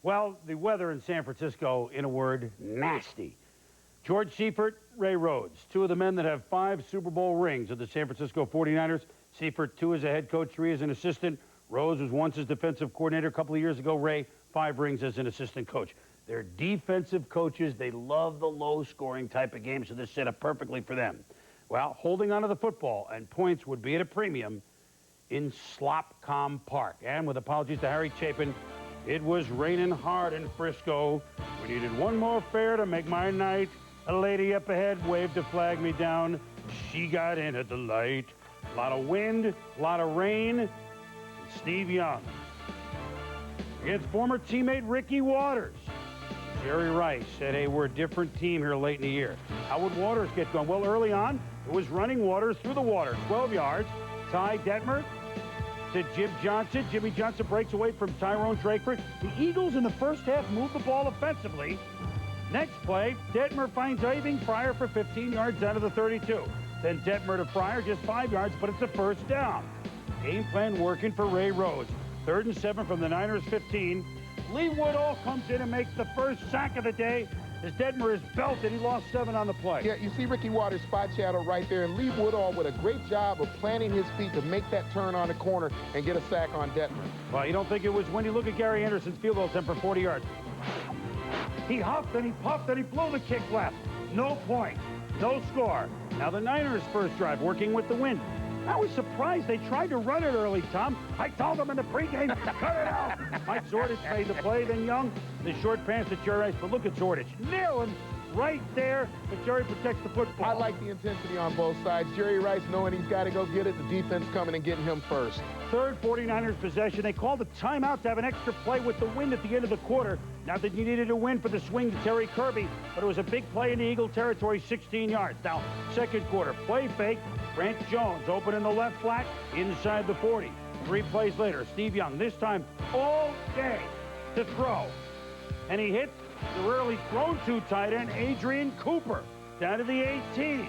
Well, the weather in San Francisco, in a word, nasty. George Seifert, Ray Rhodes, two of the men that have 5 Super Bowl rings of the San Francisco 49ers. Seifert, 2 as a head coach, 3 as an assistant. Rhodes was once his defensive coordinator a couple of years ago. Ray, 5 rings as an assistant coach. They're defensive coaches. They love the low-scoring type of game, so this set up perfectly for them. Well, holding onto the football and points would be at a premium in Slopcom Park. And with apologies to Harry Chapin, it was raining hard in Frisco. We needed one more fare to make my night. A lady up ahead waved to flag me down. She got in at the light. A lot of wind, a lot of rain. And Steve Young against former teammate Ricky Waters. Jerry Rice said, hey, we're a different team here late in the year. How would Waters get going? Well, early on, it was running Waters through the water. 12 yards. Ty Detmer to Jim Johnson. Jimmy Johnson breaks away from Tyrone Drakeford. The Eagles in the first half move the ball offensively. Next play, Detmer finds Irving Fryer for 15 yards out of the 32. Then Detmer to Fryer, just 5 yards, but it's a first down. Game plan working for Ray Rhodes. 3rd and 7 from the Niners' 15. Lee Woodall comes in and makes the first sack of the day as Detmer is belted. He lost 7 on the play. Yeah, you see Ricky Waters' spot shadow right there, and Lee Woodall with a great job of planting his feet to make that turn on the corner and get a sack on Detmer. Well, you don't think it was windy? Look at Gary Anderson's field goal attempt for 40 yards. He huffed and he puffed and he blew the kick left. No point. No score. Now the Niners' first drive, working with the wind. I was surprised they tried to run it early, Tom. I told them in the pregame, cut it out. Mike Zordich made the play, then Young, the short pass to Jerry Rice. But look at Zordich, nailing right there, but Jerry protects the football. I like the intensity on both sides. Jerry Rice knowing he's got to go get it, the defense coming and getting him first. 3rd 49ers possession. They called a timeout to have an extra play with the wind at the end of the quarter. Not that you needed a win for the swing to Terry Kirby, but it was a big play in the Eagle territory, 16 yards. Now, 2nd quarter, play fake. Grant Jones open in the left flat, inside the 40. 3 plays later, Steve Young, this time all day to throw. And he hits the rarely thrown to tight end, Adrian Cooper, down to the 18.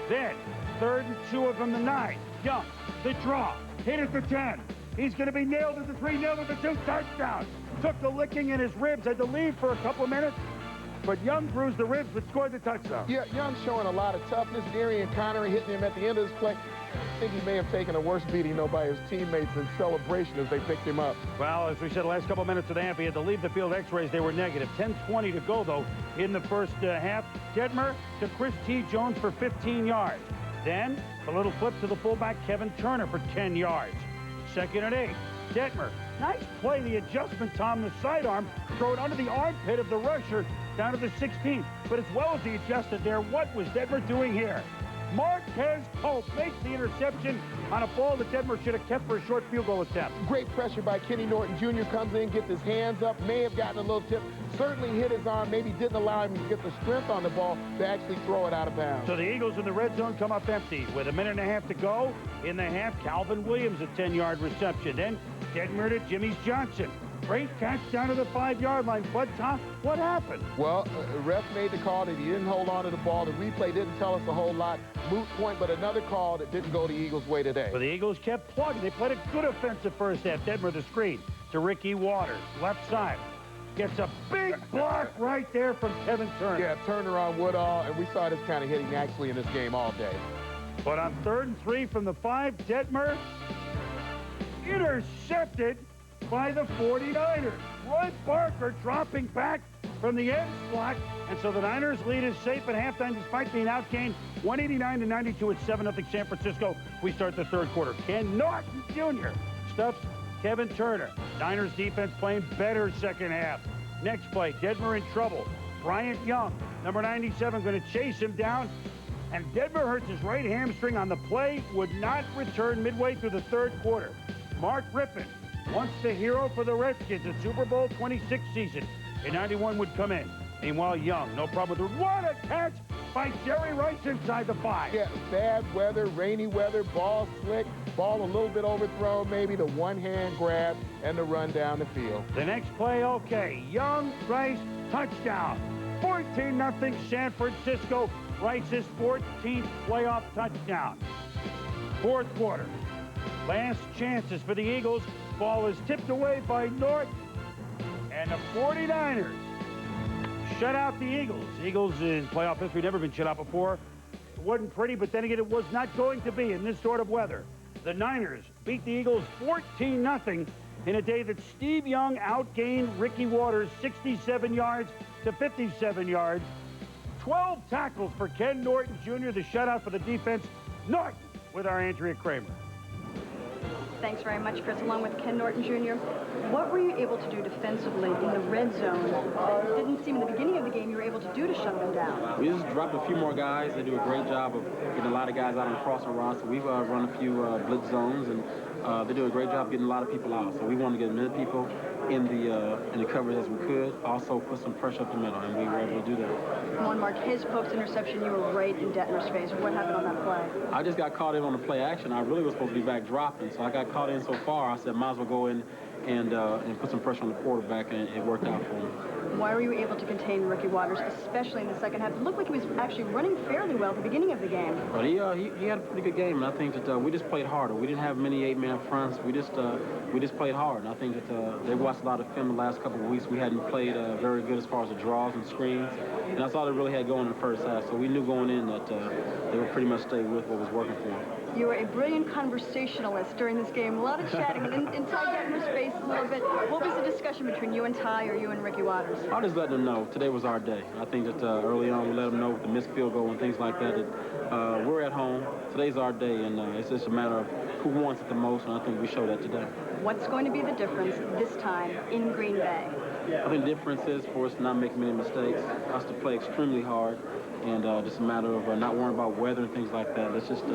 Then, 3rd and 2 from the 9. Young, the draw, hit at the 10. He's going to be nailed at the 3, nailed at the 2, touchdown. Took the licking in his ribs, had to leave for a couple of minutes. But Young bruised the ribs, but scored the touchdown. Yeah, Young showing a lot of toughness. Darian Connery hitting him at the end of this play. I think he may have taken a worse beating, though, by his teammates in celebration as they picked him up. Well, as we said, the last couple minutes of the half, he had to leave the field. X-rays, they were negative. 10:20 to go, though, in the first half. Detmer to Chris T. Jones for 15 yards. Then, a little flip to the fullback, Kevin Turner, for 10 yards. 2nd and 8. Detmer, nice play, the adjustment, Tom, the sidearm, throw it under the armpit of the rusher down to the 16. But as well as he adjusted there, what was Detmer doing here? Marquez Pope makes the interception on a ball that Detmer should have kept for a short field goal attempt. Great pressure by Kenny Norton Jr. comes in, gets his hands up, may have gotten a little tip, certainly hit his arm, maybe didn't allow him to get the strength on the ball to actually throw it out of bounds. So the Eagles in the red zone come up empty with 1.5 minutes to go in the half. Calvin Williams, a 10-yard reception. Then Detmer to Jimmy Johnson. Great catch down to the 5-yard line. But, Tom, what happened? Well, ref made the call that he didn't hold on to the ball. The replay didn't tell us a whole lot. Moot point, but another call that didn't go the Eagles' way today. But the Eagles kept plugging. They played a good offensive first half. Detmer the screen to Ricky Waters. Left side. Gets a big block right there from Kevin Turner. Yeah, Turner on Woodall, and we saw this kind of hitting actually in this game all day. But on 3rd and 3 from the 5, Detmer intercepted by the 49ers. Roy Barker dropping back from the end slot. And so the Niners lead is safe at halftime despite being outgained 189-92 at 7-0 San Francisco. We start the 3rd quarter. Ken Norton Jr. stuffs Kevin Turner. Niners defense playing better 2nd half. Next play, Detmer in trouble. Bryant Young, number 97, going to chase him down. And Detmer hurts his right hamstring on the play, would not return midway through the 3rd quarter. Mark Rippon, once the hero for the Redskins in Super Bowl 26 season, in 91 would come in. Meanwhile, Young, no problem with the what a catch by Jerry Rice inside the 5. Yeah, bad weather, rainy weather, ball slick, ball a little bit overthrown, maybe the one-hand grab and the run down the field. The next play, okay, Young, Rice, touchdown. 14-0 San Francisco. Rice's 14th playoff touchdown. 4th quarter. Last chances for the Eagles. Ball is tipped away by Norton. And the 49ers shut out the Eagles. Eagles in playoff history never been shut out before. It wasn't pretty, but then again, it was not going to be in this sort of weather. The Niners beat the Eagles 14-0 in a day that Steve Young outgained Ricky Waters 67 yards to 57 yards. 12 tackles for Ken Norton Jr., the shutout for the defense. Norton with our Andrea Kramer. Thanks very much, Chris. Along with Ken Norton Jr., what were you able to do defensively in the red zone that it didn't seem in the beginning of the game you were able to do to shut them down? We just dropped a few more guys. They do a great job of getting a lot of guys out on crossing routes. So we've run a few blitz zones, and they do a great job getting a lot of people out. So we wanted to get as many people in the coverage as we could. Also put some pressure up the middle, and we were able to do that. On Marquez Pope's interception, you were right in Detmer's face. What happened on that play? I just got caught in on the play action. I really was supposed to be back dropping, so I got caught in so far. I said, might as well go in and put some pressure on the quarterback, and it worked out for me. Why were you able to contain Ricky Waters, especially in the second half? It looked like he was actually running fairly well at the beginning of the game. But he had a pretty good game, and I think that we just played harder. We didn't have many 8-man fronts. We just played hard, and I think that they watched a lot of film the last couple of weeks. We hadn't played very good as far as the draws and screens, and that's all they really had going in the first half. So we knew going in that they would pretty much stay with what was working for them. You were a brilliant conversationalist during this game. A lot of chatting in Ty Detmer's face a little bit. What was the discussion between you and Ty or you and Ricky Waters? I just let them know today was our day. I think that early on we let them know with the missed field goal and things like that, that we're at home. Today's our day, and it's just a matter of who wants it the most, and I think we showed that today. What's going to be the difference this time in Green Bay? I think the difference is for us to not make many mistakes, us to play extremely hard, and just a matter of not worrying about weather and things like that. Let's just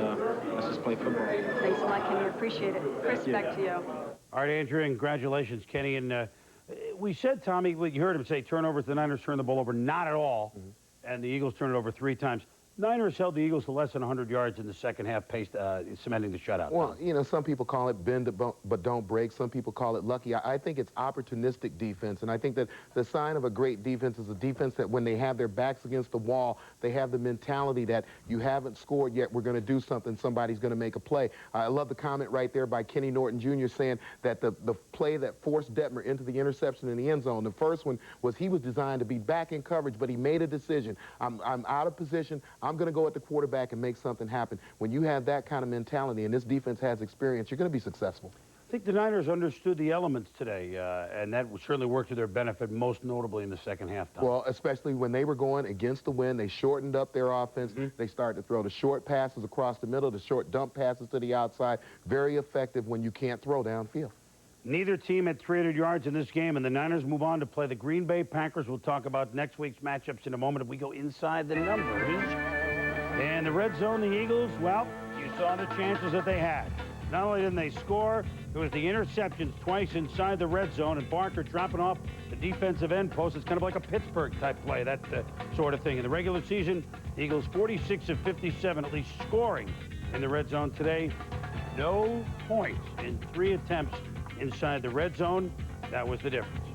play football. Thanks a lot, Kenny. Appreciate it. Chris, back to you. All right, Andrea, congratulations, Kenny. And we said, Tommy, you heard him say turnovers. The Niners turned the ball over not at all, and the Eagles turned it over 3 times. Niners held the Eagles to less than 100 yards in the second half, cementing the shutout. Well, you know, some people call it bend but don't break. Some people call it lucky. I think it's opportunistic defense, and I think that the sign of a great defense is a defense that when they have their backs against the wall, they have the mentality that you haven't scored yet, we're going to do something, somebody's going to make a play. I love the comment right there by Kenny Norton Jr. saying that the play that forced Detmer into the interception in the end zone, the first one was he was designed to be back in coverage, but he made a decision. I'm out of position. I'm going to go at the quarterback and make something happen. When you have that kind of mentality and this defense has experience, you're going to be successful. I think the Niners understood the elements today, and that certainly worked to their benefit, most notably in the second half. Well, especially when they were going against the wind, they shortened up their offense. They started to throw the short passes across the middle, the short dump passes to the outside. Very effective when you can't throw downfield. Neither team had 300 yards in this game, and the Niners move on to play the Green Bay Packers. We'll talk about next week's matchups in a moment if we go inside the numbers. And the red zone, the Eagles, well, you saw the chances that they had. Not only didn't they score, it was the interceptions twice inside the red zone, and Barker dropping off the defensive end post. It's kind of like a Pittsburgh-type play, that sort of thing. In the regular season, the Eagles 46 of 57, at least scoring in the red zone today. No points in 3 attempts inside the red zone. That was the difference.